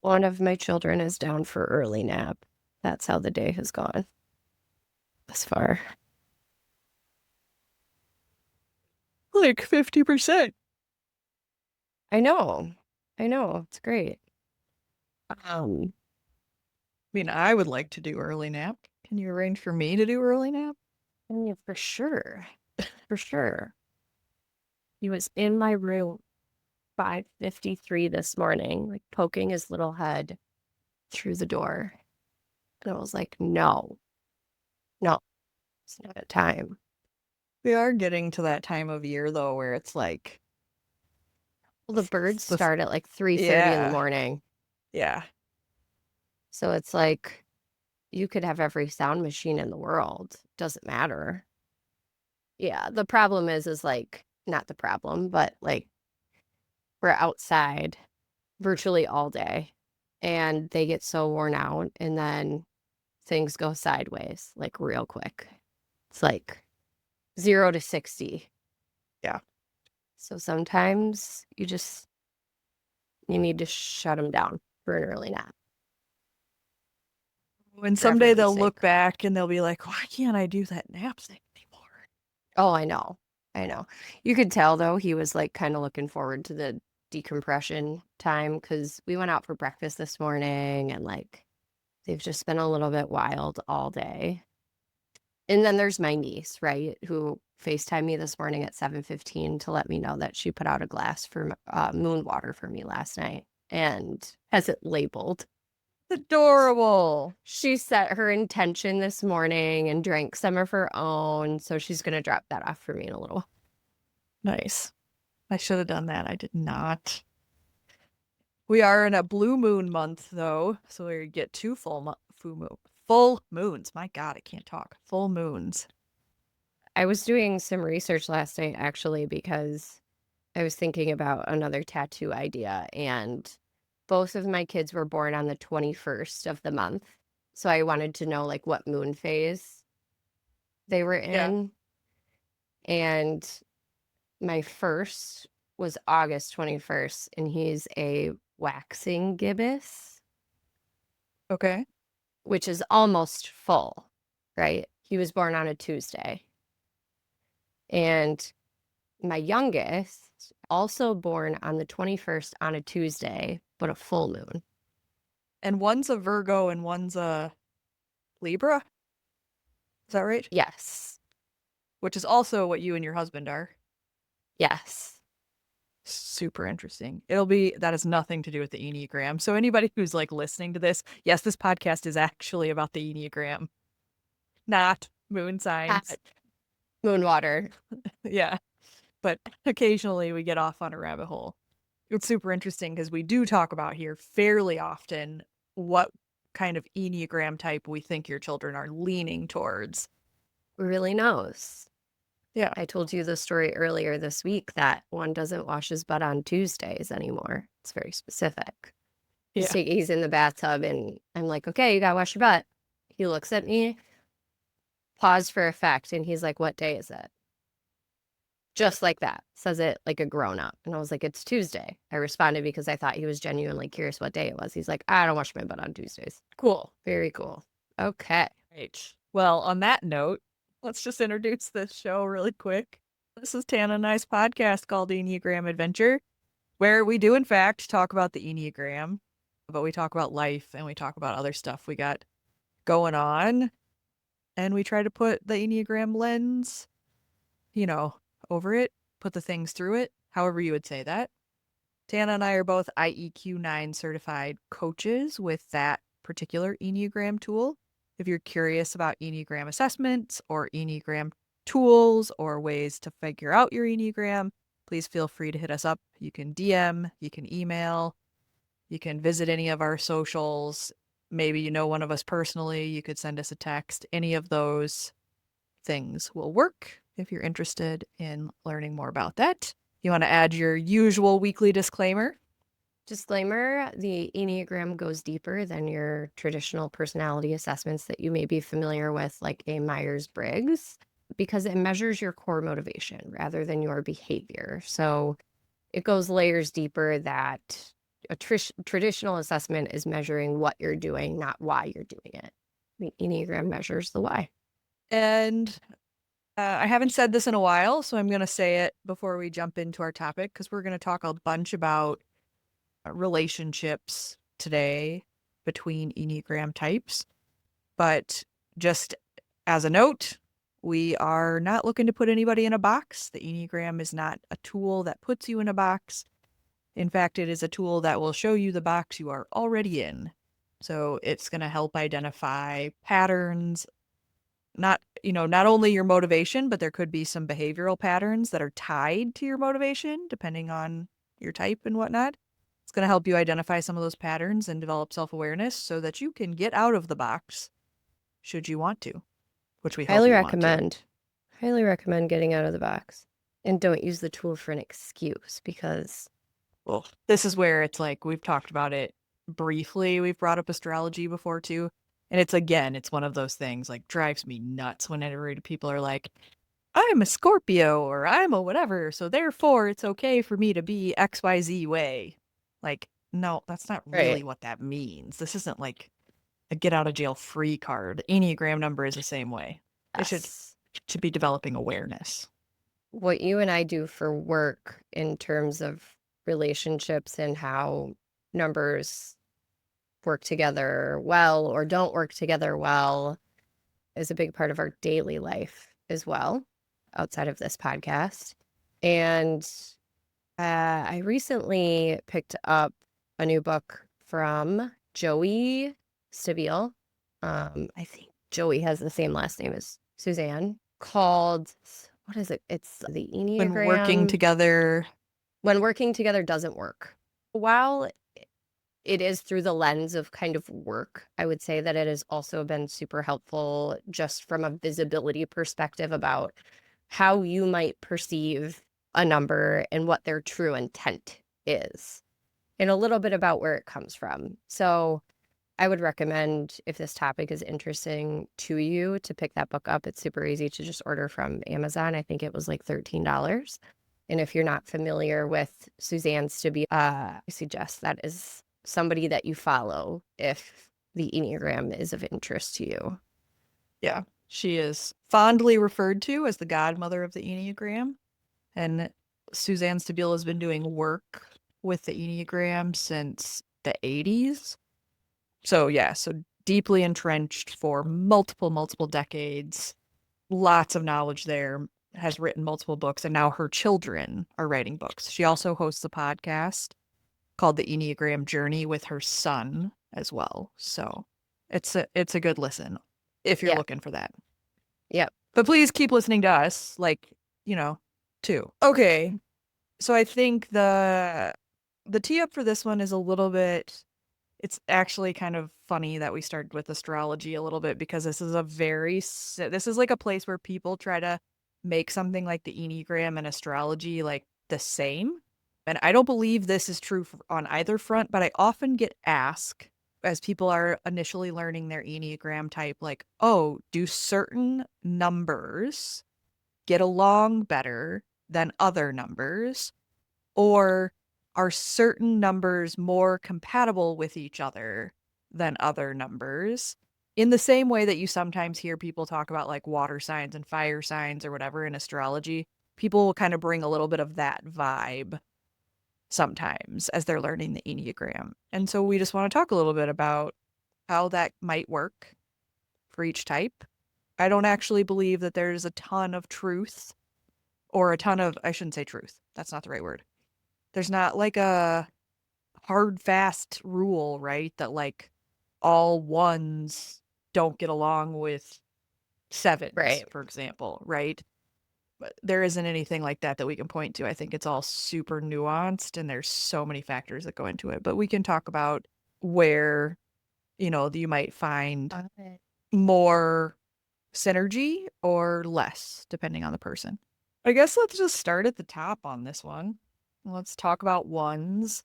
One of my children is down for early nap. That's how the day has gone thus far. Like 50%. I know. It's great. Um, I mean, I would like to do early nap. Can you arrange for me to do early nap? I mean, for sure. For sure. He was in my room 5:53 this morning, like poking his little head through the door. And I was like, no, it's not time. We are getting to that time of year though where it's like Well, the birds the start at like 3:30 in the yeah. morning. Yeah. So it's like you could have every sound machine in the world. Doesn't matter. Yeah, the problem is like, not the problem, but like we're outside virtually all day and they get so worn out and then things go sideways like real quick. It's like 0 to 60. Yeah. So sometimes you need to shut them down for an early nap And for someday everyone's they'll sake. look back and they'll be like, why can't I do that nap thing anymore? Oh, I know. You could tell though he was like kind of looking forward to the decompression time because we went out for breakfast this morning and like they've just been a little bit wild all day. And then there's my niece, right, who FaceTimed me this morning at 7:15 to let me know that she put out a glass for moon water for me last night and has it labeled. Adorable. She set her intention this morning and drank some of her own, so she's going to drop that off for me in a little. Nice. I should have done that. I did not. We are in a blue moon month though, so we get two full moons. My God, I can't talk. Full moons. I was doing some research last night actually because I was thinking about another tattoo idea, and both of my kids were born on the 21st of the month. So I wanted to know like what moon phase they were Yeah. in. And my first was August 21st, and he's a waxing gibbous, Okay. which is almost full, right? He was born on a Tuesday. And my youngest, also born on the 21st on a Tuesday, but a full moon. And one's a Virgo and one's a Libra. Is that right? Yes. Which is also what you and your husband are. Yes. Super interesting. That has nothing to do with the Enneagram. So anybody who's like listening to this, yes, this podcast is actually about the Enneagram, not moon signs. Moon water. Yeah. But occasionally we get off on a rabbit hole. It's super interesting because we do talk about here fairly often what kind of Enneagram type we think your children are leaning towards. Who really knows? Yeah. I told you the story earlier this week that one doesn't wash his butt on Tuesdays anymore. It's very specific. Yeah. He's in the bathtub and I'm like, okay, you gotta wash your butt. He looks at me, pause for effect, and he's like, what day is it? Just like that. Says it like a grown up. And I was like, it's Tuesday. I responded because I thought he was genuinely curious what day it was. He's like, I don't wash my butt on Tuesdays. Cool. Very cool. Okay. Right. Well, on that note, let's just introduce this show really quick. This is Tannah and I's podcast called Enneagram Adventure, where we do, in fact, talk about the Enneagram, but we talk about life and we talk about other stuff we got going on. And we try to put the Enneagram lens, over it, put the things through it, however you would say that. Tannah and I are both IEQ 9 certified coaches with that particular Enneagram tool. If you're curious about Enneagram assessments or Enneagram tools or ways to figure out your Enneagram, please feel free to hit us up. You can DM, you can email, you can visit any of our socials. Maybe you know one of us personally, you could send us a text. Any of those things will work if you're interested in learning more about that. You want to add your usual weekly disclaimer? Disclaimer, the Enneagram goes deeper than your traditional personality assessments that you may be familiar with, like a Myers-Briggs, because it measures your core motivation rather than your behavior. So it goes layers deeper that a traditional assessment is measuring what you're doing, not why you're doing it. The Enneagram measures the why. And I haven't said this in a while, so I'm going to say it before we jump into our topic, because we're going to talk a bunch about relationships today between Enneagram types. But just as a note, we are not looking to put anybody in a box. The Enneagram is not a tool that puts you in a box. In fact, it is a tool that will show you the box you are already in. So it's going to help identify patterns, not only your motivation, but there could be some behavioral patterns that are tied to your motivation, depending on your type and whatnot. It's going to help you identify some of those patterns and develop self-awareness so that you can get out of the box should you want to, which we hope Highly you want to. recommend. Highly recommend getting out of the box. And don't use the tool for an excuse, because Well, this is where it's like we've talked about it briefly. We've brought up astrology before too. And it's one of those things like drives me nuts whenever people are like, I'm a Scorpio or I'm a whatever, so therefore it's okay for me to be XYZ way. Like, no, that's not really right. what that means. This isn't like a get out of jail free card. Enneagram number is the same way. It Yes. should be developing awareness. What you and I do for work in terms of relationships and how numbers work together well or don't work together well is a big part of our daily life as well, outside of this podcast. And I recently picked up a new book from Joey Stabile. I think Joey has the same last name as Suzanne, called, what is it? It's the When working Enneagram. together. When working together doesn't work. While it is through the lens of kind of work, I would say that it has also been super helpful just from a visibility perspective about how you might perceive a number and what their true intent is, and a little bit about where it comes from. So I would recommend, if this topic is interesting to you, to pick that book up. It's super easy to just order from Amazon. I think it was like $13. And if you're not familiar with Suzanne Stabile, I suggest that is somebody that you follow if the Enneagram is of interest to you. Yeah, she is fondly referred to as the godmother of the Enneagram. And Suzanne Stabile has been doing work with the Enneagram since the 80s. So, yeah, so deeply entrenched for multiple decades. Lots of knowledge there. Has written multiple books, and now her children are writing books. She also hosts a podcast called The Enneagram Journey with her son as well. So it's a good listen if you're Yeah. looking for that. Yep. But please keep listening to us, too. Okay. So I think the tee up for this one is a little bit, it's actually kind of funny that we started with astrology a little bit, because this is like a place where people try to make something like the Enneagram and astrology like the same. And I don't believe this is true on either front, but I often get asked as people are initially learning their Enneagram type, like, oh, do certain numbers get along better than other numbers? Or are certain numbers more compatible with each other than other numbers? In the same way that you sometimes hear people talk about like water signs and fire signs or whatever in astrology, people will kind of bring a little bit of that vibe sometimes as they're learning the Enneagram. And so we just want to talk a little bit about how that might work for each type. I don't actually believe that there's a ton of truth, or a ton of, I shouldn't say truth. That's not the right word. There's not like a hard, fast rule, right? That like all ones don't get along with sevens, Right. for example, right? But there isn't anything like that we can point to. I think it's all super nuanced and there's so many factors that go into it. But we can talk about where, you might find more synergy or less, depending on the person. I guess let's just start at the top on this one. Let's talk about ones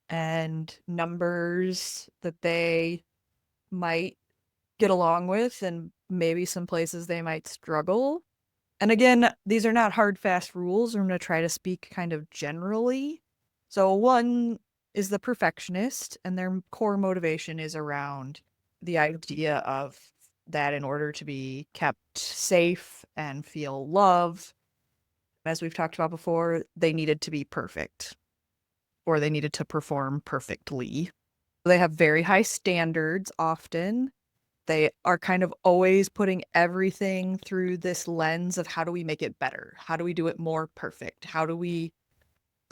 and numbers that they might get along with, and maybe some places they might struggle. And again, these are not hard, fast rules. I'm going to try to speak kind of generally. So one is the perfectionist, and their core motivation is around the idea of that in order to be kept safe and feel love, as we've talked about before, they needed to be perfect or they needed to perform perfectly. They have very high standards often. They are kind of always putting everything through this lens of how do we make it better? How do we do it more perfect? How do we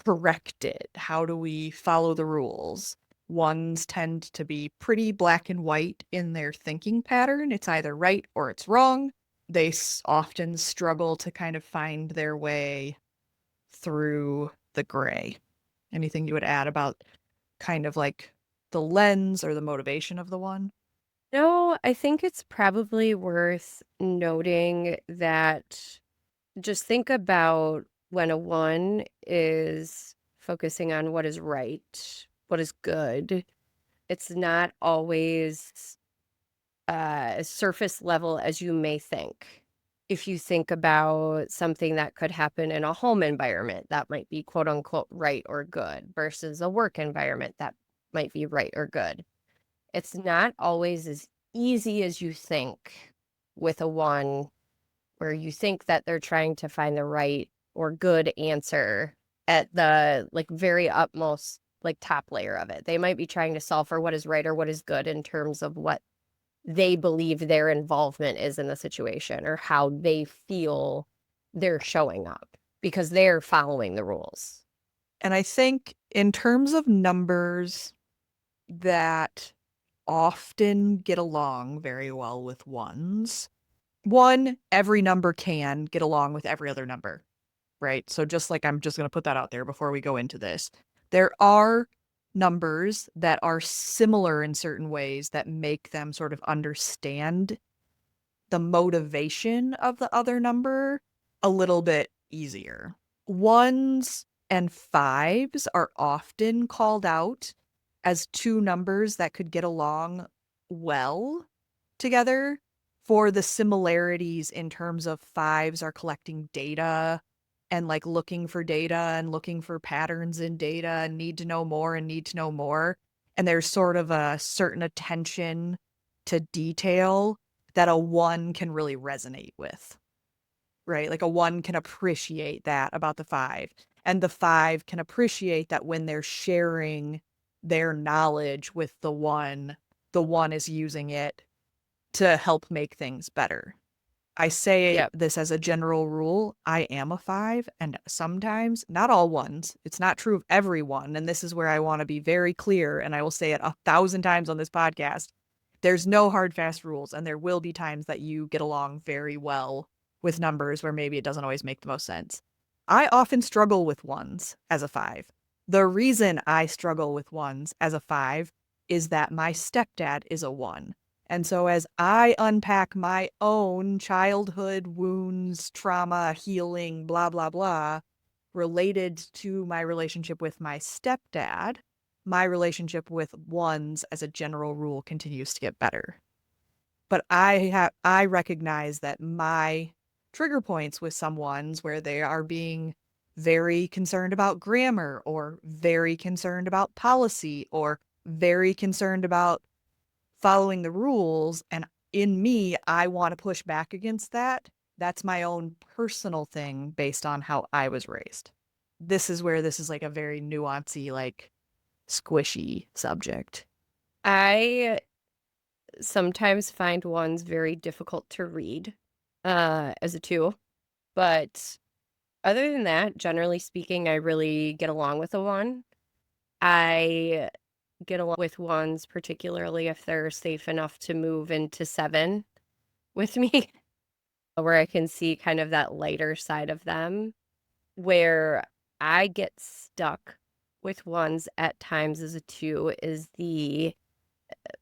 correct it? How do we follow the rules? Ones tend to be pretty black and white in their thinking pattern. It's either right or it's wrong. They often struggle to kind of find their way through the gray. Anything you would add about kind of like the lens or the motivation of the one? No, I think it's probably worth noting that just think about when a one is focusing on what is right, what is good. It's not always as surface level as you may think. If you think about something that could happen in a home environment, that might be quote unquote right or good versus a work environment that might be right or good. It's not always as easy as you think with a one where you think that they're trying to find the right or good answer at the like very utmost like top layer of it. They might be trying to solve for what is right or what is good in terms of what they believe their involvement is in the situation or how they feel they're showing up because they're following the rules. And I think in terms of numbers that often get along very well with ones, one, every number can get along with every other number, right? So just like I'm just going to put that out there before we go into this. There are numbers that are similar in certain ways that make them sort of understand the motivation of the other number a little bit easier. Ones and fives are often called out as two numbers that could get along well together for the similarities in terms of fives are collecting data and like looking for data and looking for patterns in data and need to know more and need to know more. And there's sort of a certain attention to detail that a one can really resonate with, right? Like a one can appreciate that about the five. And the five can appreciate that when they're sharing their knowledge with the one is using it to help make things better. I say Yep. this as a general rule. I am a five, and sometimes, not all ones, it's not true of everyone. And this is where I want to be very clear, and I will say it 1,000 times on this podcast. There's no hard, fast rules, and there will be times that you get along very well with numbers where maybe it doesn't always make the most sense. I often struggle with ones as a five. The reason I struggle with ones as a five is that my stepdad is a one. And so, as I unpack my own childhood wounds, trauma, healing, blah, blah, blah, related to my relationship with my stepdad, my relationship with ones as a general rule continues to get better. But I recognize that my trigger points with some ones where they are being very concerned about grammar or very concerned about policy or very concerned about following the rules, and in me I want to push back against that. That's my own personal thing based on how I was raised. This is where this is like a very nuancy, like squishy subject. I sometimes find ones very difficult to read as a two, but other than that, generally speaking, I really get along with a one. I get along with ones, particularly if they're safe enough to move into seven with me, where I can see kind of that lighter side of them. Where I get stuck with ones at times as a two is the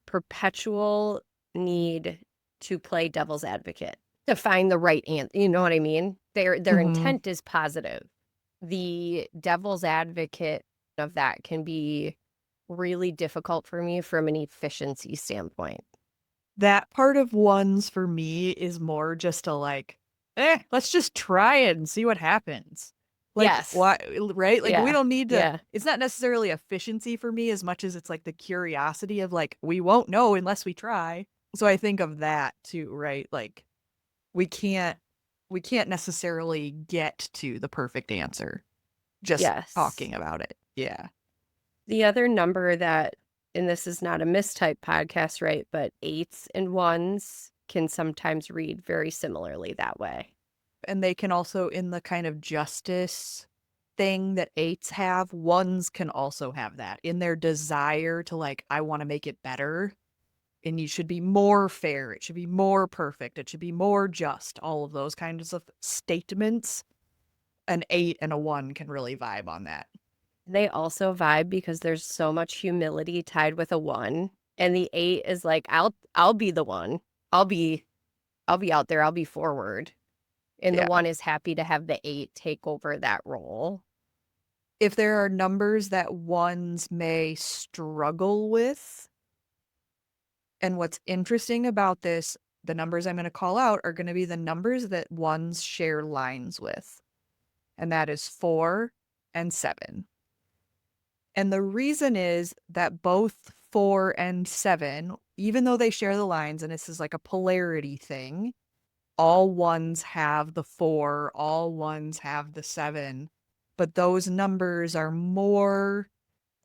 perpetual need to play devil's advocate to find the right answer. You know what I mean? Their Mm-hmm. intent is positive. The devil's advocate of that can be really difficult for me from an efficiency standpoint. That part of ones for me is more just a like, let's just try it and see what happens. Like, Yes. why, right? Like, we Yeah. don't need to, Yeah. it's not necessarily efficiency for me as much as it's like the curiosity of like, we won't know unless we try. So I think of that too, right? Like, we can't, we can't necessarily get to the perfect answer just Yes. talking about it. Yeah. The other number that, and this is not a mistype podcast, right? But eights and ones can sometimes read very similarly that way. And they can also, in the kind of justice thing that eights have, ones can also have that in their desire to like, I want to make it better. And you should be more fair. It should be more perfect. It should be more just. All of those kinds of statements. An eight and a one can really vibe on that. They also vibe because there's so much humility tied with a one. And the eight is like, I'll be the one. I'll be out there. I'll be forward. And the Yeah. one is happy to have the eight take over that role. If there are numbers that ones may struggle with, and what's interesting about this, the numbers I'm going to call out are going to be the numbers that ones share lines with. And that is 4 and 7. And the reason is that both 4 and 7, even though they share the lines, and this is like a polarity thing, all ones have the 4, all ones have the 7, but those numbers are more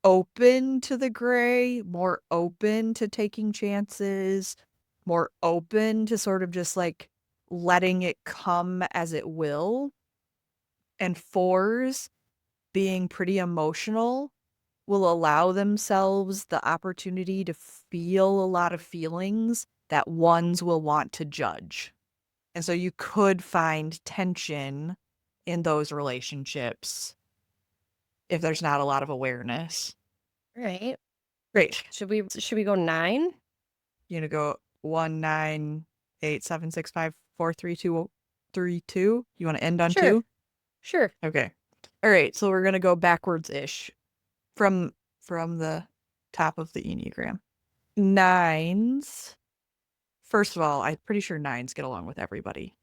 open to the gray, more open to taking chances, more open to sort of just like letting it come as it will. And fours, being pretty emotional, will allow themselves the opportunity to feel a lot of feelings that ones will want to judge. And so you could find tension in those relationships if there's not a lot of awareness. Right. Great. Should we go 9? You're gonna go 1, 9, 8, 7, 6, 5, 4, 3, 2, 3, 2. You want to end on Sure. 2? Sure. Okay. All right. So we're gonna go backwards-ish from the top of the Enneagram. Nines. First of all, I'm pretty sure nines get along with everybody.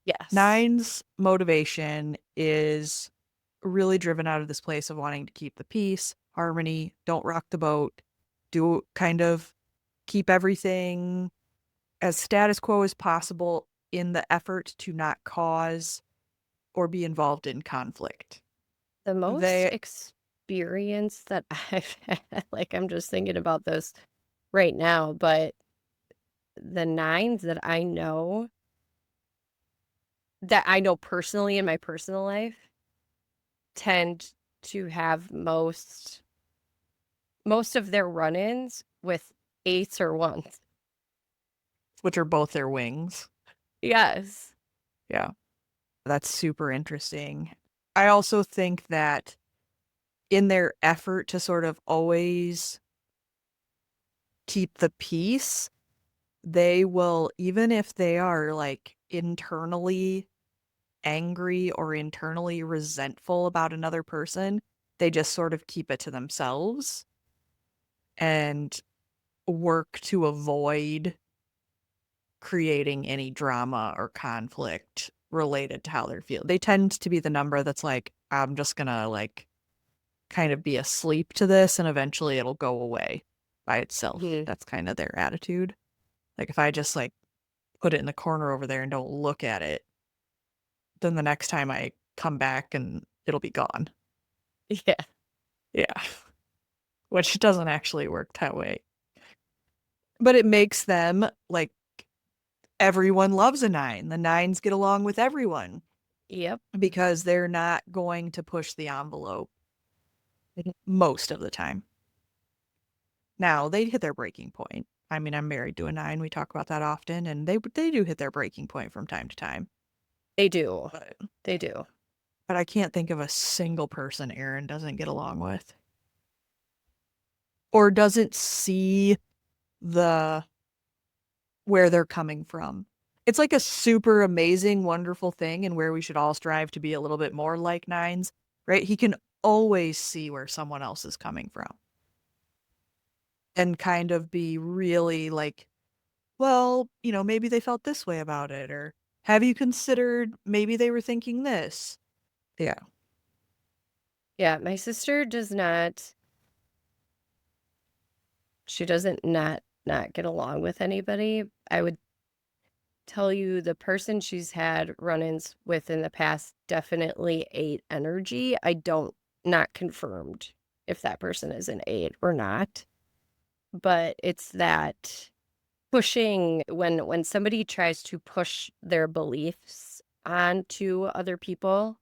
Yes. Nines' motivation is really driven out of this place of wanting to keep the peace, harmony, don't rock the boat, do kind of keep everything as status quo as possible in the effort to not cause or be involved in conflict. The most They, experience that I've had, like, I'm just thinking about this right now, but the nines that I know personally in my personal life tend to have most of their run-ins with eights or ones. which are both their wings. Yes. Yeah, that's super interesting. I also think that in their effort to sort of always keep the peace, they will, even if they are like internally angry or internally resentful about another person, they just sort of keep it to themselves and work to avoid creating any drama or conflict related to how they're feeling. They tend to be the number that's like, I'm just gonna like kind of be asleep to this and eventually it'll go away by itself. Mhm. That's kind of their attitude. Like if I just like put it in the corner over there and don't look at it, then the next time I come back and it'll be gone. Yeah. Yeah. Which doesn't actually work that way. But it makes them like everyone loves a nine. The nines get along with everyone Yep. because they're not going to push the envelope most of the time. Now, they hit their breaking point. I mean, I'm married to a nine. We talk about that often, and they do hit their breaking point from time to time. They do. But They do. but I can't think of a single person Aaron doesn't get along with or doesn't see the where they're coming from. It's like a super amazing, wonderful thing and where we should all strive to be a little bit more like nines, right? He can always see where someone else is coming from and kind of be really like, well, maybe they felt this way about it, or have you considered maybe they were thinking this? Yeah. Yeah, my sister does not, she doesn't not get along with anybody. I would tell you the person she's had run-ins with in the past definitely 8 energy. I don't, not confirmed if that person is an 8 or not, but it's that pushing when somebody tries to push their beliefs onto other people,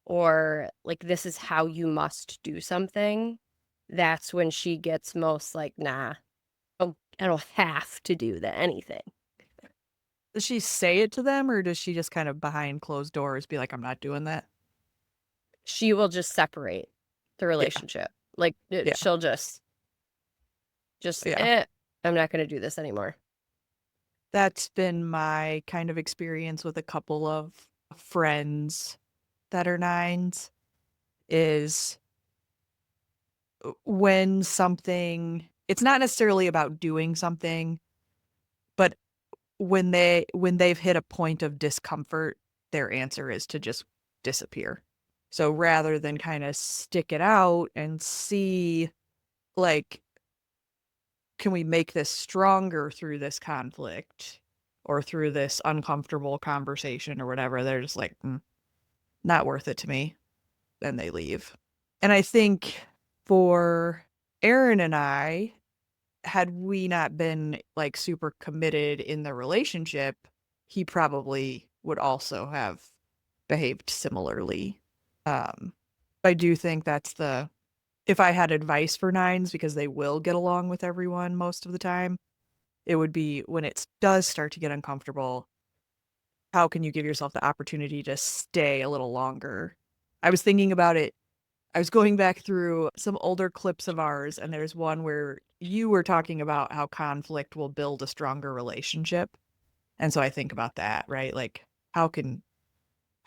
or like this is how you must do something, that's when she gets most like, nah, I don't have to do that anything. Does she say it to them, or does she just kind of behind closed doors be like, I'm not doing that? She will just separate the Yeah. relationship. Like Yeah. she'll just Yeah. I'm not going to do this anymore. That's been my kind of experience with a couple of friends that are nines is when something, it's not necessarily about doing something, but when they've hit a point of discomfort, their answer is to just disappear. So rather than kind of stick it out and see, like, can we make this stronger through this conflict or through this uncomfortable conversation or whatever, they're just like, not worth it to me. Then they leave. And I think for Aaron and I, had we not been like super committed in the relationship, he probably would also have behaved similarly. Um, I do think that's the, if I had advice for nines, because they will get along with everyone most of the time, it would be when it does start to get uncomfortable, how can you give yourself the opportunity to stay a little longer? I was thinking about it. I was going back through some older clips of ours, and there's one where you were talking about how conflict will build a stronger relationship. And so I think about that, right? Like, how can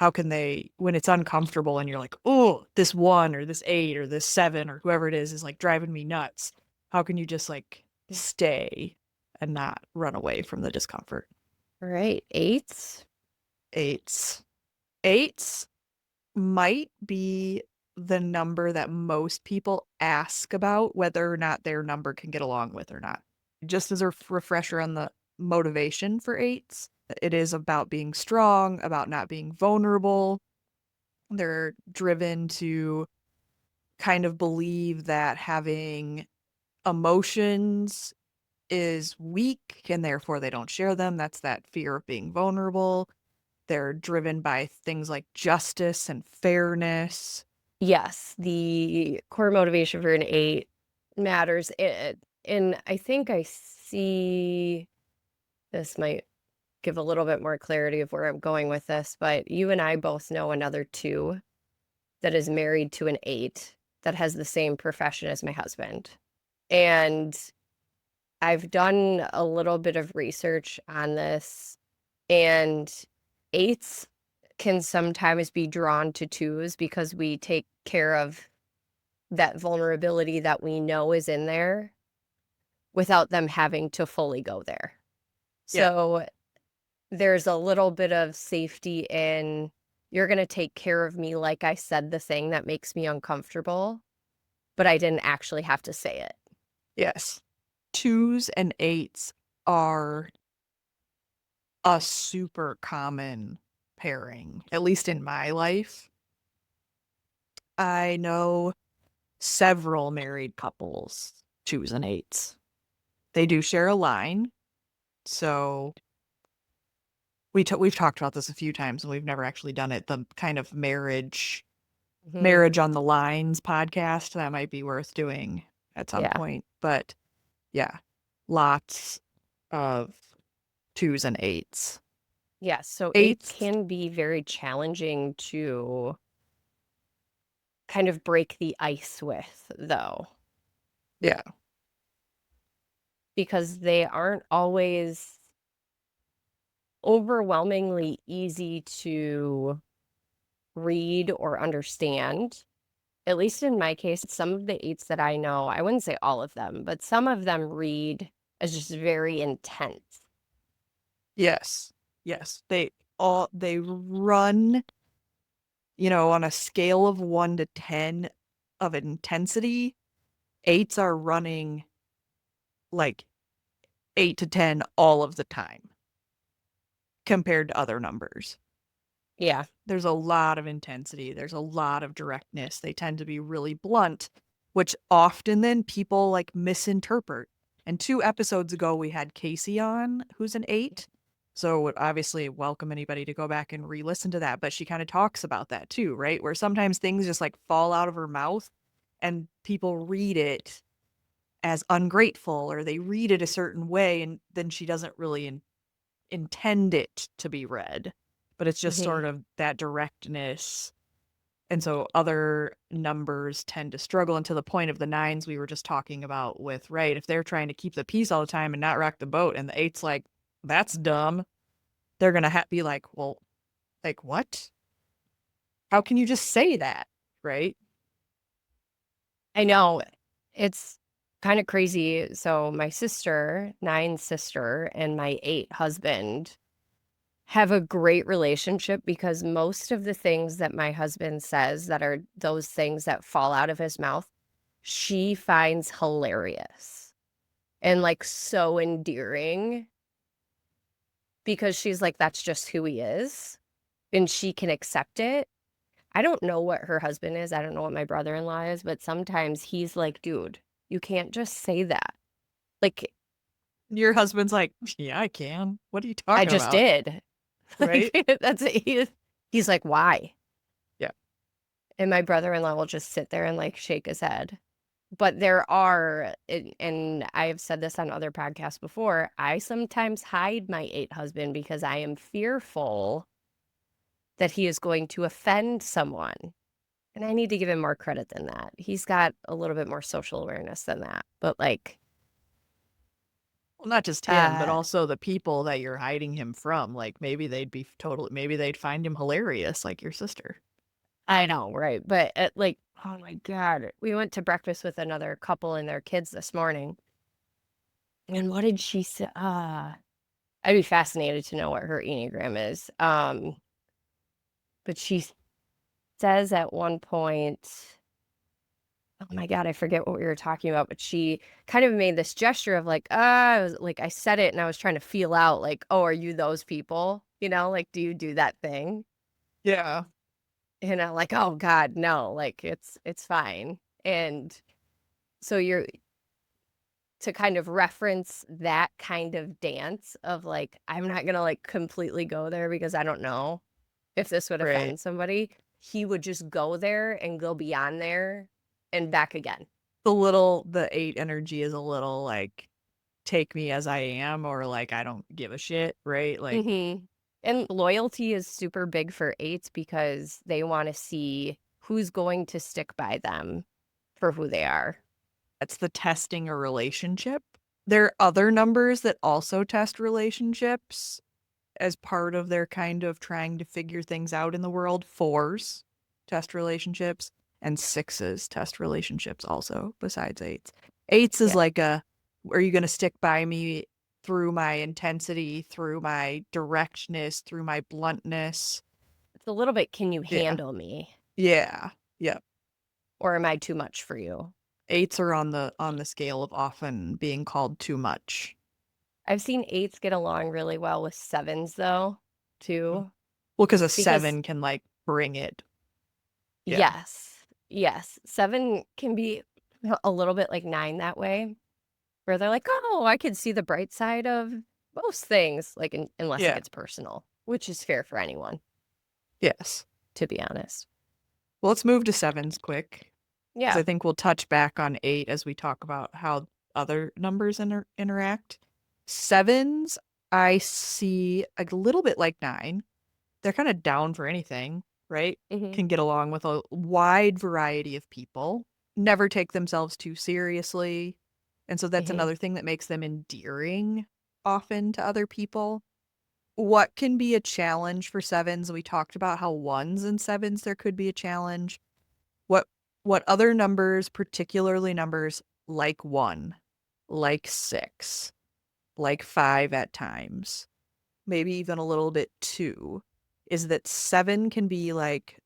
they, when it's uncomfortable and you're like, oh, this one or this 8 or this 7 or whoever it is like driving me nuts, how can you just like stay and not run away from the discomfort? All right, 8s. Eights. Eights might be the number that most people ask about whether or not their number can get along with or not. Just as a refresher on the motivation for eights, it is about being strong, about not being vulnerable. They're driven to kind of believe that having emotions is weak and therefore they don't share them. That's that fear of being vulnerable. They're driven by things like justice and fairness. Yes, the core motivation for an 8 matters. And I think I see, this might give a little bit more clarity of where I'm going with this, but you and I both know another 2 that is married to an 8 that has the same profession as my husband. And I've done a little bit of research on this, and 8s can sometimes be drawn to 2s because we take care of that vulnerability that we know is in there without them having to fully go there. Yeah. So there's a little bit of safety in, you're going to take care of me like I said the thing that makes me uncomfortable, but I didn't actually have to say it. Yes. Twos and eights are a super common pairing, at least in my life. I know several married couples, twos and eights. They do share a line. So we've talked about this a few times and we've never actually done it. The kind of Mhm. marriage on the lines podcast that might be worth doing at some Yeah. point. But yeah, lots of twos and eights. Yes. So eights Eights, can be very challenging to kind of break the ice with, though, yeah, because they aren't always overwhelmingly easy to read or understand. At least in my case, some of the eights that I know, I wouldn't say all of them, but some of them read as just very intense. yes, yes. They run. on a scale of 1 to 10 of intensity, 8s are running like 8 to 10 all of the time compared to other numbers. Yeah. There's a lot of intensity. There's a lot of directness. They tend to be really blunt, which often then people like misinterpret. And 2 episodes ago, we had Casey on, who's an 8. So would obviously welcome anybody to go back and re-listen to that. But she kind of talks about that too, right? Where sometimes things just like fall out of her mouth and people read it as ungrateful or they read it a certain way and then she doesn't really intend it to be read. But it's just Hmm. sort of that directness. And so other numbers tend to struggle, and to the point of the 9s we were just talking about with, right, if they're trying to keep the peace all the time and not rock the boat, and the 8's like, that's dumb, they're going to be like, well, like, what? How can you just say that? Right? I know. It's kind of crazy. So my sister, 9 sister, and my 8 husband have a great relationship because most of the things that my husband says that are those things that fall out of his mouth, she finds hilarious and like so endearing because she's like, that's just who he is and she can accept it. I don't know what her husband is. I don't know what my brother-in-law is, but sometimes he's like, dude, you can't just say that. Like, Your husband's like, yeah, I can. What are you I talking just about? did. Right? Like, that's it. He's like, why? Yeah. And my brother-in-law will just sit there and like shake his head. But there are, and I have said this on other podcasts before, I sometimes hide my 8 husband because I am fearful that he is going to offend someone. And I need to give him more credit than that. He's got a little bit more social awareness than that. But like, Well, not just him, but uh, also the people that you're hiding him from. Like maybe they'd find him hilarious, like your sister. I know, right? But like, oh my God, we went to breakfast with another couple and their kids this morning. And what did she say? I'd be fascinated to know what her Enneagram is. But she says at one point, oh my God, I forget what we were talking about, but she kind of made this gesture of like, I was like, I said it and I was trying to feel out like, oh, are you those people? You know, like, do you do that thing? Yeah. And I'm like, oh God, no, like it's fine. And so you're to kind of reference that kind of dance of like, I'm not gonna like completely go there because I don't know if this would Right. offend somebody. He would just go there and go beyond there and back again. The 8 energy is a little like take me as I am, or like I don't give a shit, right? Like Mm-hmm. And loyalty is super big for 8s because they want to see who's going to stick by them for who they are. that's the testing a relationship. There are other numbers that also test relationships as part of their kind of trying to figure things out in the world. 4s test relationships, and 6s test relationships also, besides 8s. 8s is Yeah. like are you going to stick by me through my intensity, through my directness, through my bluntness? It's a little bit, can you Yeah. handle me? Yeah. Yeah. Or am I too much for you? 8s are on the scale of often being called too much. I've seen 8s get along really well with 7s though, too. Well, because a Because 7 can like bring it. Yeah. yes, yes, 7 can be a little bit like 9 that way, where they're like, oh, I can see the bright side of most things, like unless it Yeah. gets personal, which is fair for anyone, Yes. to be honest. Well, let's move to 7s quick, because Yeah. I think we'll touch back on 8 as we talk about how other numbers interact. 7s, I see a little bit like 9. They're kind of down for anything, right? Hmm. Can get along with a wide variety of people, never take themselves too seriously. And so that's Hmm. another thing that makes them endearing often to other people. What can be a challenge for 7s? We talked about how 1s and 7s there could be a challenge. What what other numbers, particularly numbers like 1, like 6, like 5 at times, maybe even a little bit 2, is that 7 can be like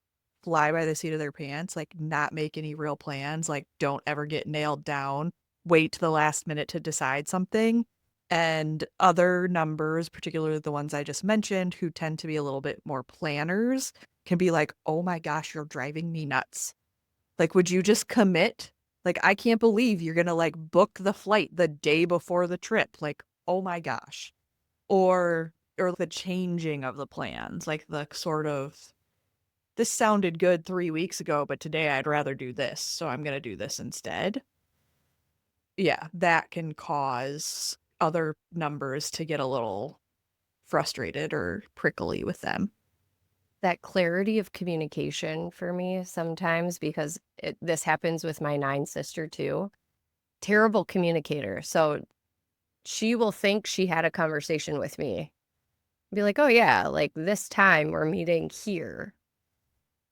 fly by the seat of their pants, like not make any real plans, like don't ever get nailed down, wait to the last minute to decide something. And other numbers, particularly the ones I just mentioned, who tend to be a little bit more planners, can be like, oh my gosh, you're driving me nuts. Like, would you just commit? Like, I can't believe you're going to like book the flight the day before the trip. Like, oh my gosh. Or the changing of the plans, like the sort of, this sounded good 3 weeks ago, but today I'd rather do this, so I'm going to do this instead. Yeah, that can cause other numbers to get a little frustrated or prickly with them. That clarity of communication for me sometimes, because this happens with my 9 sister too. Terrible communicator. So she will think she had a conversation with me. Be like, "Oh yeah, like this time we're meeting here."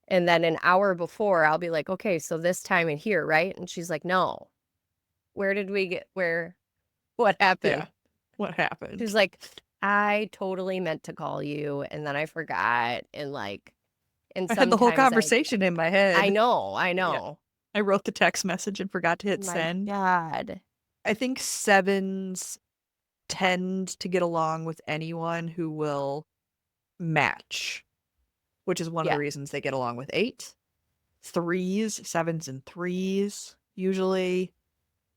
And then an hour before I'll be like, "Okay, so this time in here, right?" And she's like, "No. Where did we get where what happened?" Yeah. What happened? She's like, "I totally meant to call you and then I forgot." And like, and I had the whole sometimes conversation in my I head. know, I Yeah. know. I wrote the text message and forgot to hit My send. God. I think sevens tend to get along with anyone who will match, which is one of the Yeah, reasons they get along with eight. Threes, sevens, and threes usually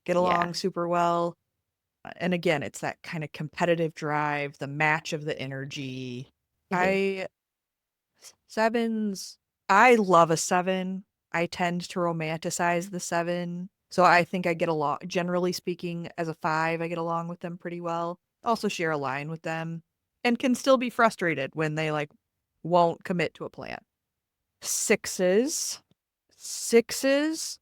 get yeah. along super well. And again, it's that kind of competitive drive, the match of the energy. Mhm. I, sevens, I love a seven. I tend to romanticize the seven. So I think I get along, generally speaking, as a five, I get along with them pretty well. Also share a line with them and can still be frustrated when they like won't commit to a plan. Sixes, sixes,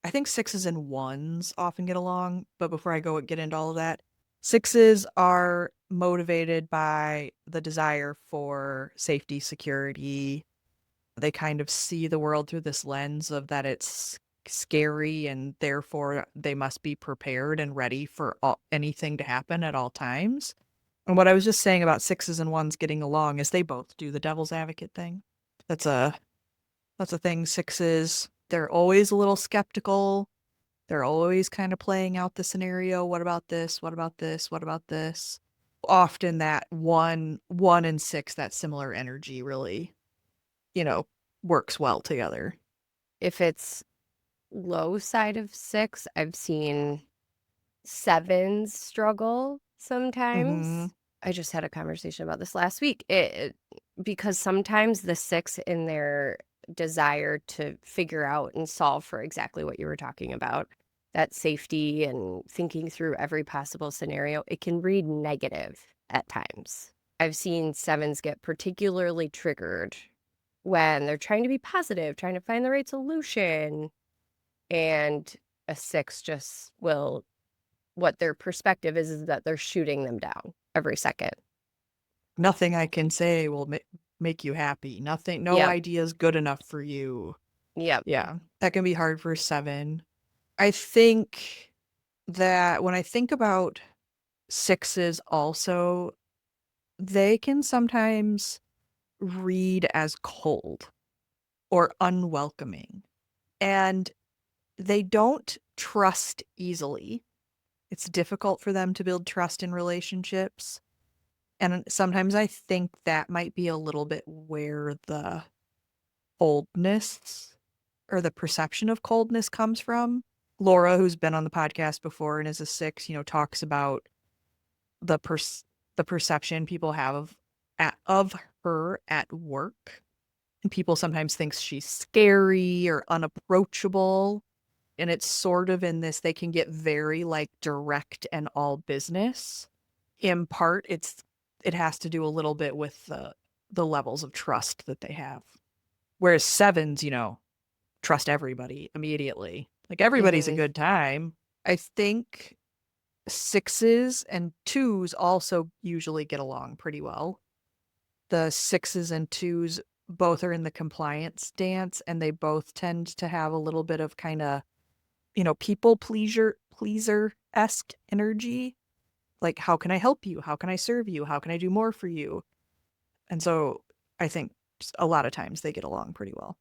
I think sixes and ones often get along. But before I get into all of that, sixes are motivated by the desire for safety, security. They kind of see the world through this lens of that it's scary and therefore they must be prepared and ready for anything to happen at all times. And what I was just saying about sixes and ones getting along is they both do the devil's advocate thing. That's a that's a thing. Sixes, they're always a little skeptical. They're always kind of playing out the scenario. What about this? What about this? What about this? Often that one and six, that similar energy really, you know, works well together. If it's low side of 6, I've seen 7s struggle Mm-hmm. sometimes. I just had a conversation about this last week. Because sometimes the 6 in their desire to figure out and solve for exactly what you were talking about, that safety and thinking through every possible scenario, it can read negative at times. I've seen 7s get particularly triggered when they're trying to be positive, trying to find the right solution, and a 6 just will, what their perspective is that they're shooting them down every second. Nothing I can say will make you happy. Nothing, no Yep. idea is good enough for you. Yep. Yeah, that can be hard for seven. I think that when I think about sixes also, they can sometimes read as cold or unwelcoming. And they don't trust easily. It's difficult for them to build trust in relationships. And sometimes I think that might be a little bit where the coldness or the perception of coldness comes from. Laura, who's been on the podcast before and is a six, talks about the the perception people have of her at work. And people sometimes think she's scary or unapproachable. And it's sort of in this, they can get very like direct and all business. In part, it has to do a little bit with the levels of trust that they have. Whereas sevens, trust everybody immediately. Like everybody's a Mhm. good time. I think sixes and twos also usually get along pretty well. The sixes and twos both are in the compliance stance and they both tend to have a little bit of kind of, people pleaser-esque energy. Like, how can I help you? How can I serve you? How can I do more for you? And so I think a lot of times they get along pretty well.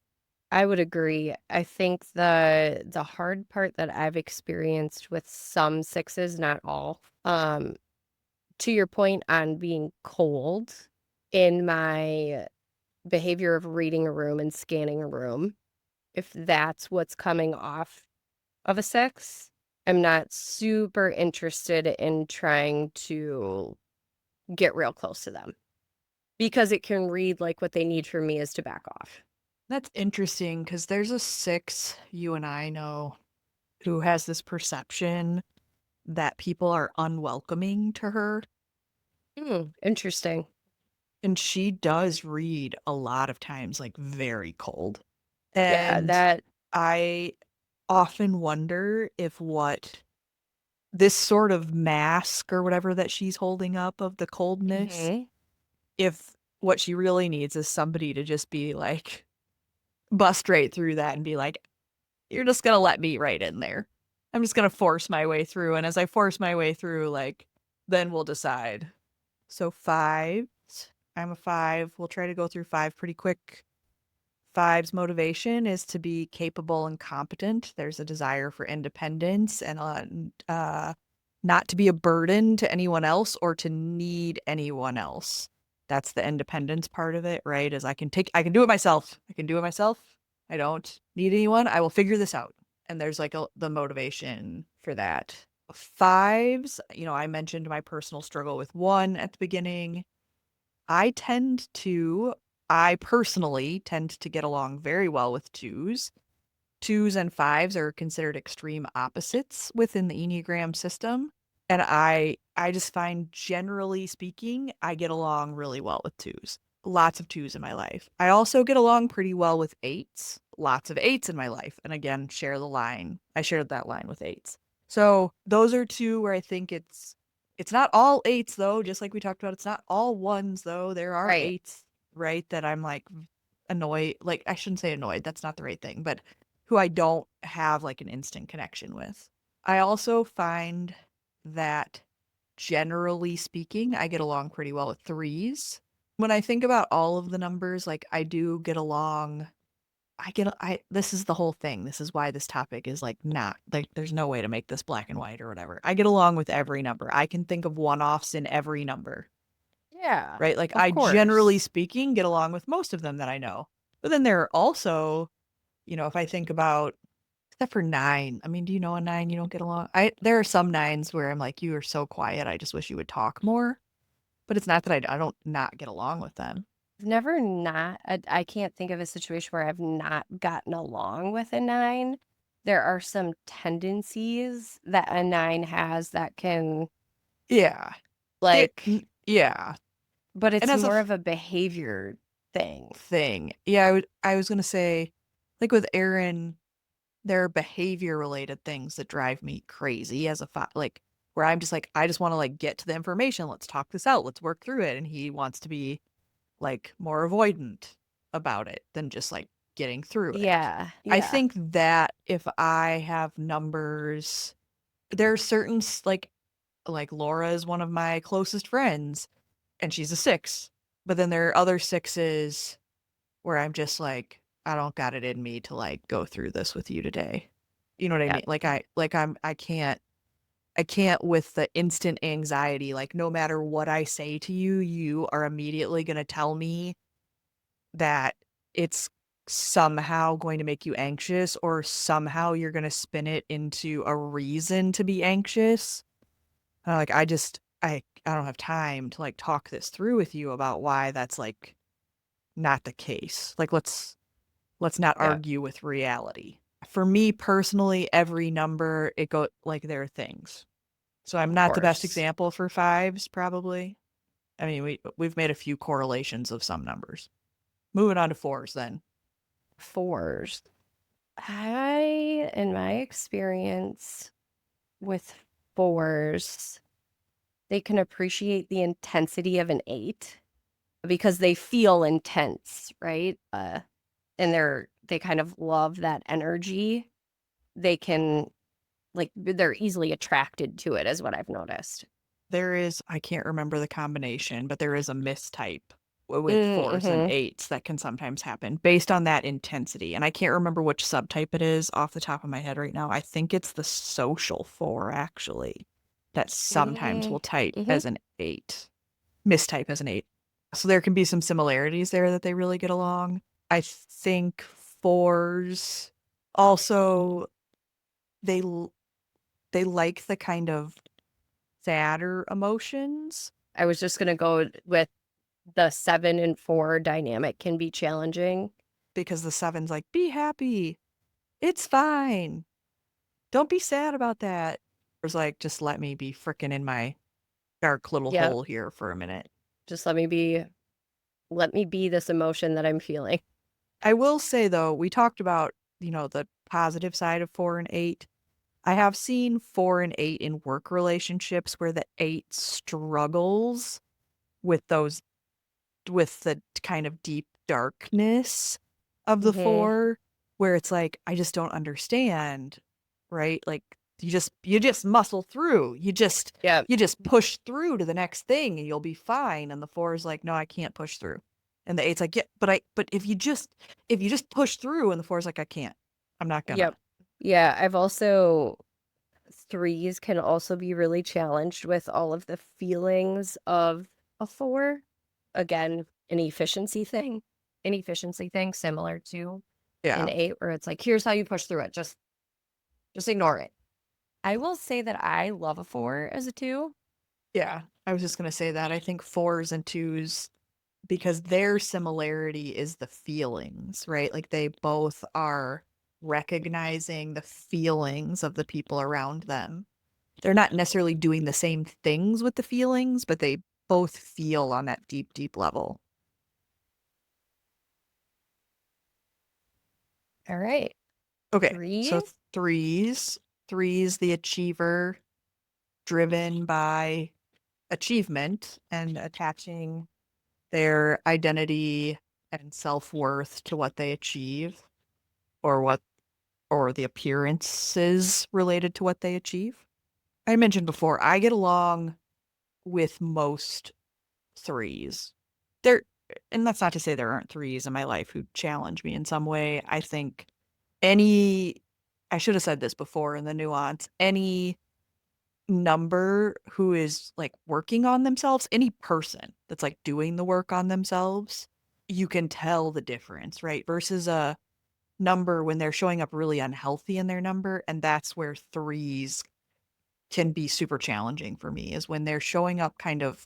I would agree. I think the hard part that I've experienced with some sixes, not all, to your point on being cold in my behavior of reading a room and scanning a room, if that's what's coming off of a six, I'm not super interested in trying to get real close to them because it can read like what they need from me is to back off. That's interesting because there's a 6 you and I know who has this perception that people are unwelcoming to her. Interesting. And she does read a lot of times like very cold. Yeah, And that I often wonder if what this sort of mask or whatever that she's holding up of the coldness, mhm. if what she really needs is somebody to just be like, bust right through that and be like, you're just going to let me right in there. I'm just going to force my way through. And as I force my way through, like, then we'll decide. So 5s, I'm a 5. We'll try to go through 5 pretty quick. 5's motivation is to be capable and competent. There's a desire for independence and not to be a burden to anyone else or to need anyone else. That's the independence part of it, right? Is I can do it myself. I can do it myself. I don't need anyone. I will figure this out. And there's like the motivation for that. 5s, I mentioned my personal struggle with 1 at the beginning. I personally tend to get along very well with 2s. 2s and 5s are considered extreme opposites within the Enneagram system. And I just find, generally speaking, I get along really well with 2s. Lots of 2s in my life. I also get along pretty well with 8s. Lots of 8s in my life. And again, share the line. I shared that line with 8s. So those are 2 where I think it's not all 8s though, just like we talked about. It's not all 1s though. There are Right. 8s, right, that I'm like annoyed. Like, I shouldn't say annoyed. That's not the right thing, but who I don't have like an instant connection with. I also find that, generally speaking, I get along pretty well with 3s. When I think about all of the numbers, like I do get along. This is the whole thing. This is why this topic is like not like there's no way to make this black and white or whatever. I get along with every number. I can think of one-offs in every number, Yeah, right? Like of I, generally course. speaking, get along with most of them that I know. But then there are also, if I think about, except for 9. I mean, do you know a 9 you don't get along? There are some 9s where I'm like, you are so quiet. I just wish you would talk more. But it's not that I don't not get along with them. I've never not I can't think of a situation where I've not gotten along with a 9. There are some tendencies that a 9 has that can, Yeah. like, Yeah. but And it's as a more of a behavior thing. thing, yeah, I was gonna say, like with Aaron, there are behavior related things that drive me crazy as a like where I'm just like, I just want to like get to the information. Let's talk this out. Let's work through it. And he wants to be like more avoidant about it than just like getting through it. Yeah, I yeah. think that if I have numbers, there are certain like Laura is one of my closest friends and she's a 6. But then there are other 6s where I'm just like, I don't got it in me to like go through this with you today. You know what I Yeah, mean? I can't with the instant anxiety, like no matter what I say to you, you are immediately going to tell me that it's somehow going to make you anxious or somehow you're going to spin it into a reason to be anxious. Like I don't have time to like talk this through with you about why that's like not the case. Like let's not yeah, argue with reality. For me personally, every number it go like there are things. So I'm of not the best course. example for 5s probably. I mean, we've made a few correlations of some numbers. Moving on to 4s then. 4s. In my experience with 4s, they can appreciate the intensity of an 8 because they feel intense, right? And they kind of love that energy. They can, like, they're easily attracted to it, is what I've noticed. There is, I can't remember the combination, but there is a mistype with fours and Mm-hmm. eights that can sometimes happen based on that intensity. And I can't remember which subtype it is off the top of my head right now. I think it's the social four, actually, that sometimes will type Mm-hmm. as an eight, mistype as an eight. So there can be some similarities there that they really get along. I think fours also, they they like the kind of sadder emotions I was just gonna go with the 7 and 4 dynamic can be challenging. because the seven's like, be happy. It's fine. Don't be sad about that. It's like, just let me be frickin' in my dark little Yep. hole here for a minute. Just let me be this emotion that I'm feeling. I will say though, we talked about, the positive side of four and eight. I have seen four and eight in work relationships where the eight struggles with the kind of deep darkness of the Mm-hmm. four, where it's like, I just don't understand, right? Like you just muscle through. Yep. You just push through to the next thing and you'll be fine. And the four is like, no, I can't push through. And the eight's like, yeah, but if you just push through, and the four is like, I can't. I'm not gonna. Yep. Yeah, I've also threes can also be really challenged with all of the feelings of a 4. Again, an efficiency thing similar to an Yeah. 8 where it's like, here's how you push through it. Just ignore it. I will say that I love a 4 as a 2. Yeah. I was just gonna say that. I think fours and twos, because their similarity is the feelings, right? Like they both are recognizing the feelings of the people around them. They're not necessarily doing the same things with the feelings, but they both feel on that deep, deep level. All right. Okay, so Threes? threes, the achiever, driven by achievement and attaching their identity and self-worth to what they achieve, or the appearances related to what they achieve. I mentioned before, I get along with most threes. There, and that's not to say there aren't threes in my life who challenge me in some way. I think any, I should have said this before in the nuance, any number who is like working on themselves, any person that's like doing the work on themselves, you can tell the difference, right? Versus a number when they're showing up really unhealthy in their number. And that's where threes can be super challenging for me, is when they're showing up kind of,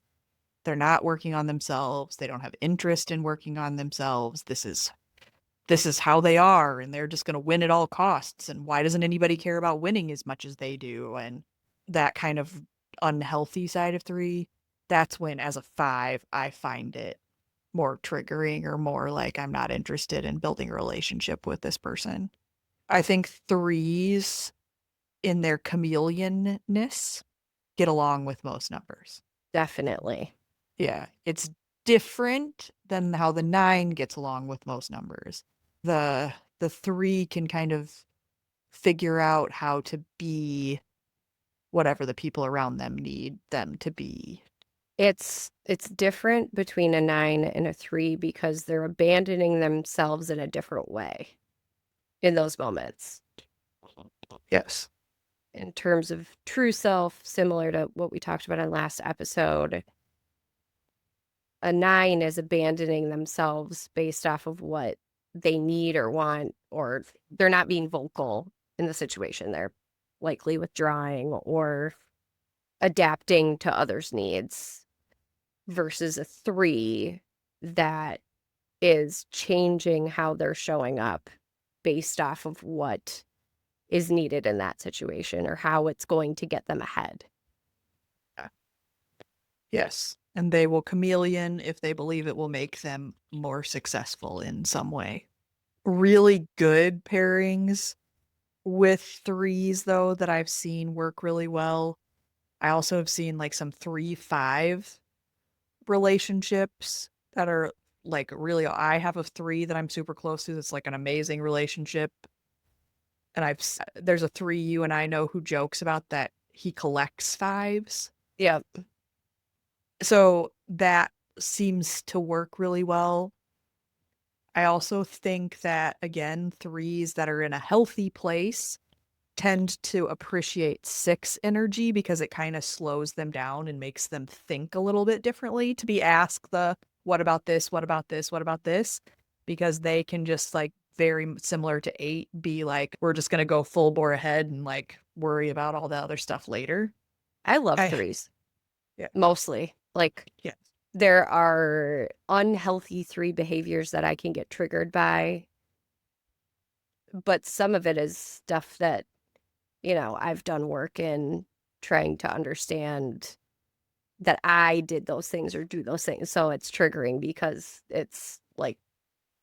they're not working on themselves, they don't have interest in working on themselves. This is how they are, and they're just going to win at all costs, and why doesn't anybody care about winning as much as they do? And that kind of unhealthy side of three, that's when as a five I find it more triggering, or more like I'm not interested in building a relationship with this person. I think threes in their chameleonness get along with most numbers. Definitely. Yeah, it's different than how the nine gets along with most numbers. The three can kind of figure out how to be whatever the people around them need them to be. It's different between a 9 and a 3 because they're abandoning themselves in a different way in those moments. Yes. In terms of true self, similar to what we talked about in last episode, a 9 is abandoning themselves based off of what they need or want, or they're not being vocal in the situation. They're likely withdrawing or adapting to others' needs versus a 3 that is changing how they're showing up based off of what is needed in that situation or how it's going to get them ahead. Yeah. Yes. And they will chameleon if they believe it will make them more successful in some way. Really good pairings with threes, though, that I've seen work really well. I also have seen like some 3-5 relationships that are like, really, I have a three that I'm super close to that's like an amazing relationship. And there's a three you and I know who jokes about that he collects fives. Yeah. So that seems to work really well. I also think that, again, threes that are in a healthy place tend to appreciate six energy because it kind of slows them down and makes them think a little bit differently to be asked the what about this, what about this, what about this, because they can just like very similar to eight be like, we're just going to go full bore ahead and like worry about all the other stuff later. I love I, threes, yeah, mostly. Like, yeah, there are unhealthy three behaviors that I can get triggered by, but some of it is stuff that, I've done work in trying to understand that I did those things or do those things. So it's triggering because it's like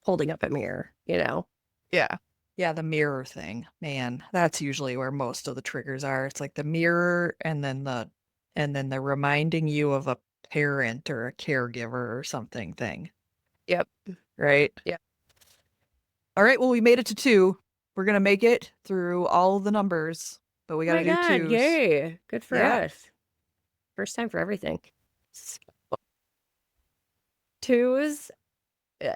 holding up a mirror. yeah. Yeah, the mirror thing, man, that's usually where most of the triggers are. It's like the mirror and then the reminding you of a parent or a caregiver or something thing, Yep. right? Yep. All right, well, we made it to two. We're gonna make it through all the numbers, but we Oh gotta my do God. twos. Yay. Good for Yeah. us. First time for everything. Twos,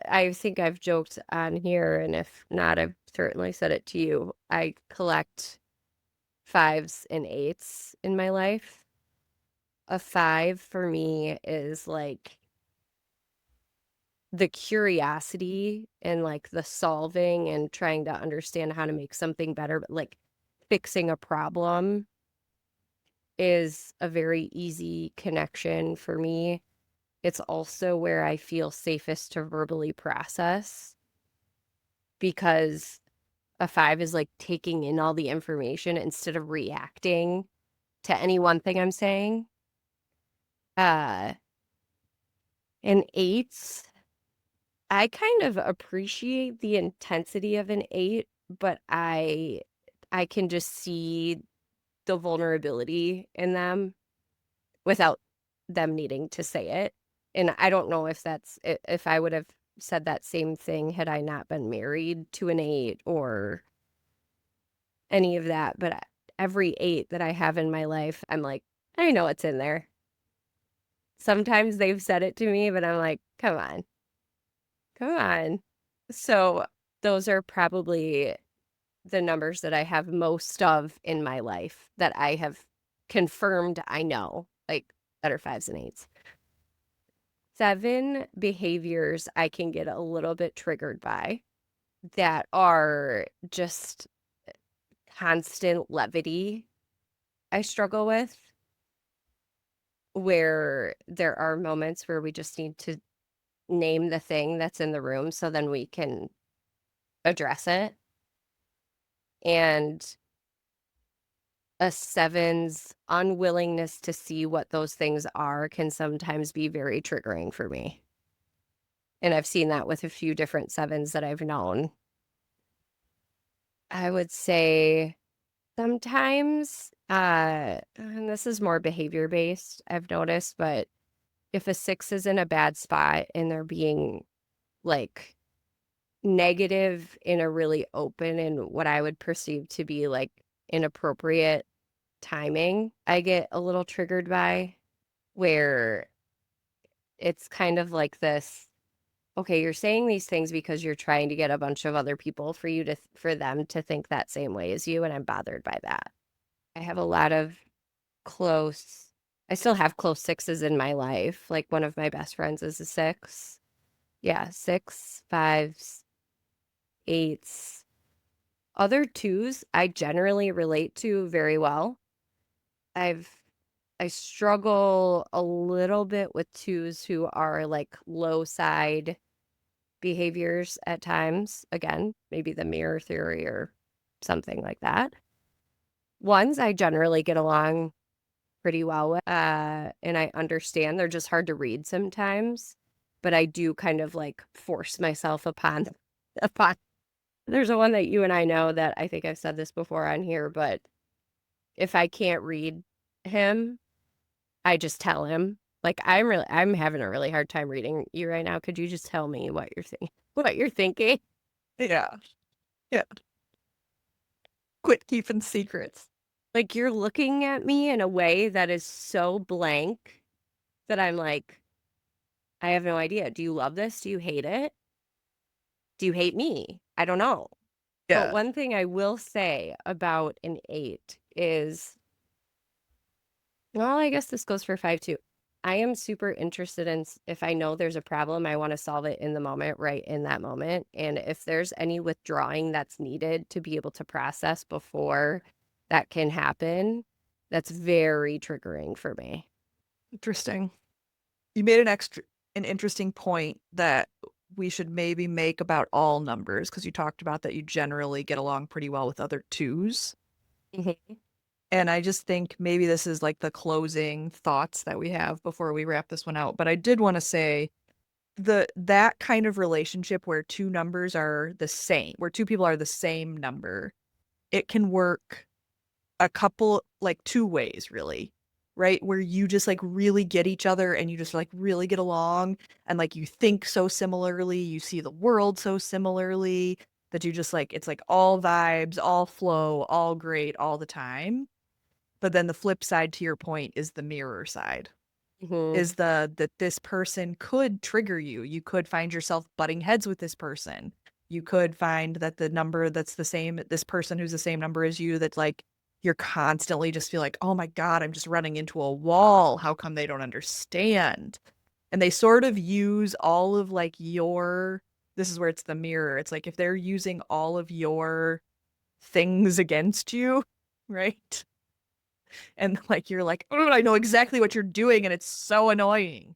I think I've joked on here, and if not, I've certainly said it to you. I collect fives and eights in my life. A five for me is like the curiosity and like the solving and trying to understand how to make something better, but like fixing a problem is a very easy connection for me. It's also where I feel safest to verbally process because a five is like taking in all the information instead of reacting to any one thing I'm saying. Uh, an eight, I kind of appreciate the intensity of an eight, but I can just see the vulnerability in them without them needing to say it. And I don't know if if I would have said that same thing had I not been married to an eight or any of that, but every eight that I have in my life, I'm like, I know it's in there. Sometimes they've said it to me, but I'm like, come on, come on. So those are probably the numbers that I have most of in my life that I have confirmed I know, like that are fives and eights. Seven behaviors I can get a little bit triggered by that are just constant levity I struggle with, where there are moments where we just need to name the thing that's in the room so then we can address it. And a seven's unwillingness to see what those things are can sometimes be very triggering for me. And I've seen that with a few different sevens that I've known. I would say sometimes, and this is more behavior based, I've noticed, but if a six is in a bad spot and they're being like negative in a really open and what I would perceive to be like inappropriate timing, I get a little triggered by, where it's kind of like this, okay, you're saying these things because you're trying to get a bunch of other people for them to think that same way as you, and I'm bothered by that. I have a lot of close I still have close sixes in my life. Like one of my best friends is a six. Yeah, six, fives, eights. Other twos I generally relate to very well. I've I struggle a little bit with twos who are like low side behaviors at times. Again, maybe the mirror theory or something like that. Ones I generally get along pretty well with, and I understand they're just hard to read sometimes, but I do kind of like force myself upon. There's a one that you and I know that I think I've said this before on here, but if I can't read him, I just tell him. Like I'm having a really hard time reading you right now. Could you just tell me what you're thinking? What you're thinking? Yeah. Yeah. Quit keeping secrets. Like you're looking at me in a way that is so blank that I'm like, I have no idea. Do you love this? Do you hate it? Do you hate me? I don't know. But Yeah. one thing I will say about an 8 is, well, I guess this goes for 5 too. I am super interested in if I know there's a problem, I want to solve it in the moment, right in that moment. And if there's any withdrawing that's needed to be able to process before that can happen, that's very triggering for me. Interesting. You made an interesting point that we should maybe make about all numbers, because you talked about that you generally get along pretty well with other twos. Mhm. And I just think maybe this is like the closing thoughts that we have before we wrap this one out. But I did want to say that kind of relationship where two numbers are the same, where two people are the same number, it can work a couple, like two ways, really, right? Where you just like really get each other and you just like really get along and like you think so similarly, you see the world so similarly that you just like, it's like all vibes, all flow, all great all the time. But then the flip side to your point is the mirror side, Mhm. is the that this person could trigger you. You could find yourself butting heads with this person. You could find that the number that's the same, this person who's the same number as you, that like you're constantly just feel like, oh my God, I'm just running into a wall. How come they don't understand? And they sort of use all of like your, this is where it's the mirror. It's like if they're using all of your things against you, right? And like you're like, oh, I know exactly what you're doing, and it's so annoying.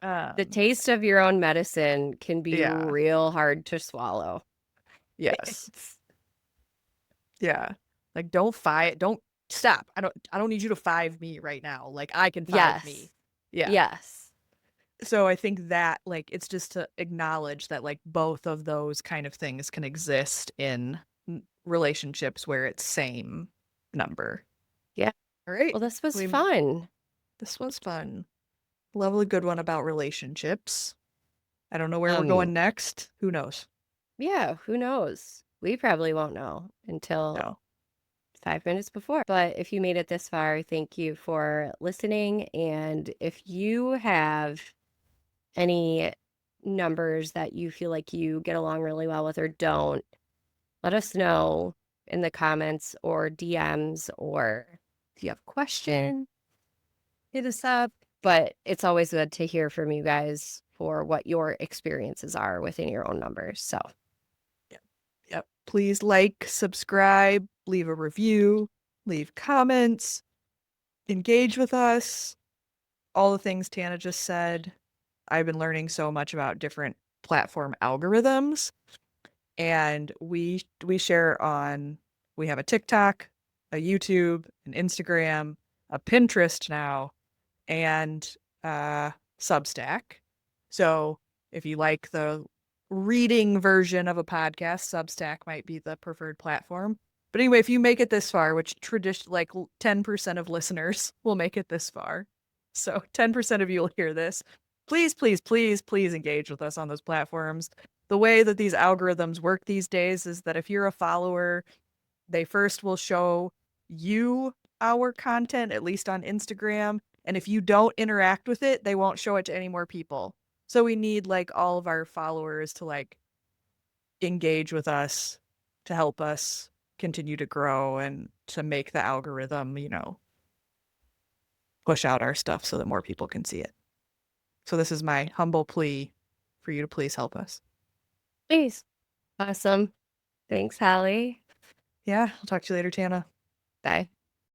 The Um, taste of your own medicine can be yeah, real hard to swallow. yes, It's yeah. Like don't stop. I don't need you to five me right now. Like I can five me. yes. Yeah. Yes. So I think that like it's just to acknowledge that like both of those kind of things can exist in relationships where it's same number. Yeah. All right. Well, this was We fun. This was fun. Lovely good one about relationships. I don't know where we're going Um, next. Who knows? yeah, who knows? We probably won't know until No. 5 minutes before. But if you made it this far, thank you for listening. And if you have any numbers that you feel like you get along really well with or don't, let us know in the comments or DMs, or if you have a question, hit us up. But it's always good to hear from you guys for what your experiences are within your own numbers. So, Yep. Yep. Please like, subscribe, leave a review, leave comments, engage with us. All the things Tannah just said. I've been learning so much about different platform algorithms, and we share on, we have a TikTok, a YouTube, an Instagram, a Pinterest now, and Substack. So if you like the reading version of a podcast, Substack might be the preferred platform. But anyway, if you make it this far, which tradition like 10% of listeners will make it this far, so 10% of you will hear this. Please, please, please, please engage with us on those platforms. The way that these algorithms work these days is that if you're a follower, they first will show you our content, at least on Instagram. And if you don't interact with it, they won't show it to any more people. So we need like all of our followers to like engage with us to help us continue to grow and to make the algorithm, push out our stuff so that more people can see it. So this is my humble plea for you to please help us. please. Awesome. Thanks, Holly. Yeah, I'll talk to you later, Tannah. Bye.